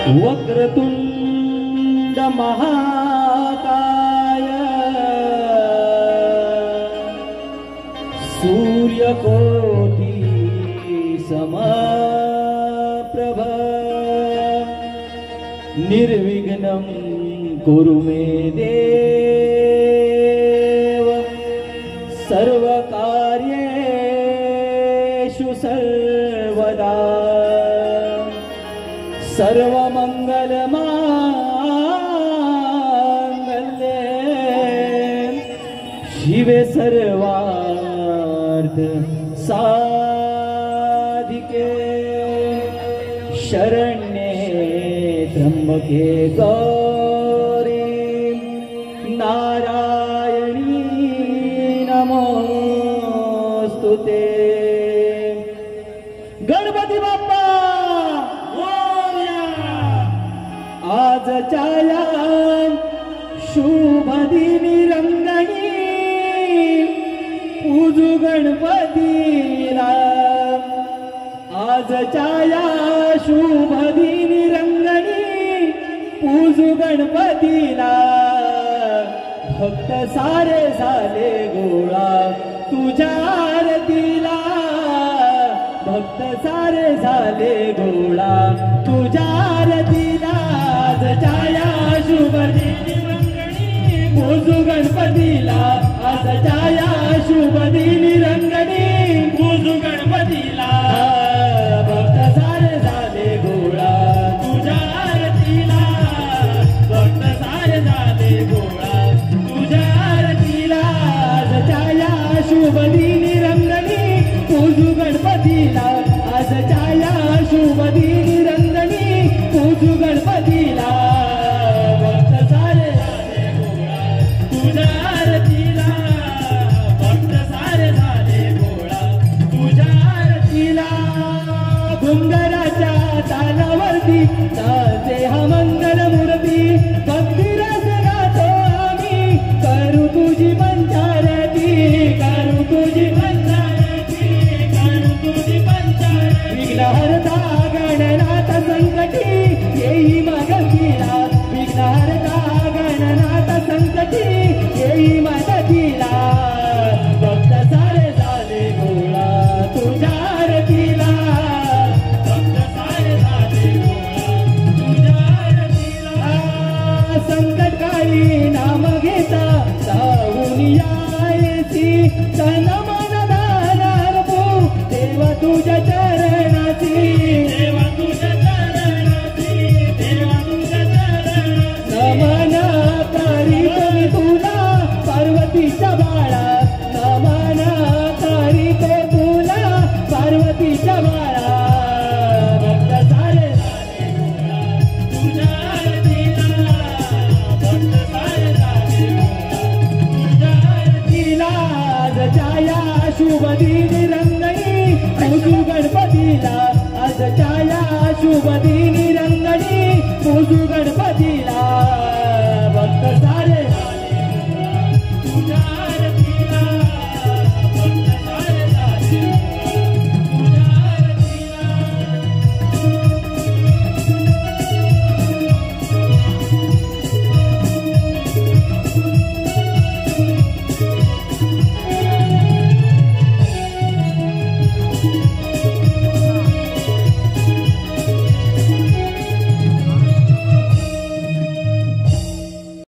वक्रतुंड महाकाय सूर्यकोटि समप्रभ निर्विघ्नं कुरु मे देव सर्वकार्येषु सर्वदा सर्वमंगलमांगल्ये शिवे सर्वार्थ साधिके शरण्ये त्र्यंबके गौरी नारायणी नमोस्तुते। गणपती बाप्पा आजच्या या शुभ दिनी रंगणी पूजू गणपतीला। आजच्या या शुभ दिनी रंगणी पूजू गणपतीला। भक्त सारे झाले गोळा तुझ्या आरतीला। भक्त सारे झाले गोळा तुझ्या आरतीला। आजच्या या शुभ दिनी रंगणी पूजू गणपतीला। आजच्या या शुभ दिनी रंगणी पूजू गणपतीला। भक्त सारे झाले गोळा तुझ्या आरतीला। भक्त सारे झाले गोळा तुझ्या आरतीला। आजच्या या शुभ दिनी रंगणी पूजू गणपतीला। आजच्या या शुभ दिनी रंगणी पूजू गणपतीला। भक्त सारे झाले गोळा तुझ्या आरतीला। भक्त सारे झाले गोळा तुझ्या आरतीला। घुंगराच्या तालावरती नाचे हा मंगल मूर्ती। भक्ती रस गातो आम्ही करू तुझी पंचारती। करू तुझी पंचारती। करू तुझी पंचारती। विघ्नहर्ता गणनाथ संकटी येई मदतीला। विघ्नहर्ता गणनाथ संकटी येई मदतीला। भक्त सारे झाले गोळा तुझ्या आरतीला। भक्त सारे झाले गोळा तुझ्या आरतीला। संकटकाळी नाम घेता धावून यायची तन मन दानार्पू देवा तुझ्या चरणाची। देवा तुझ्या चरणाची। देवा तुझ्या चरणाची। नमन करीतो मी तुला पार्वतीच्या बाळा। नमन करीतो तुला पार्वतीच्या बाळा। भक्त सारे झाले गोळा तुझ्या आरतीला। भक्त सारे झाले गोळा तुझ्या आरतीला। आजच्या या शुभ दिनी रंगणी पूजू गणपतीला। आजच्या या शुभ दिनी रंगणी पूजू गणपतीला।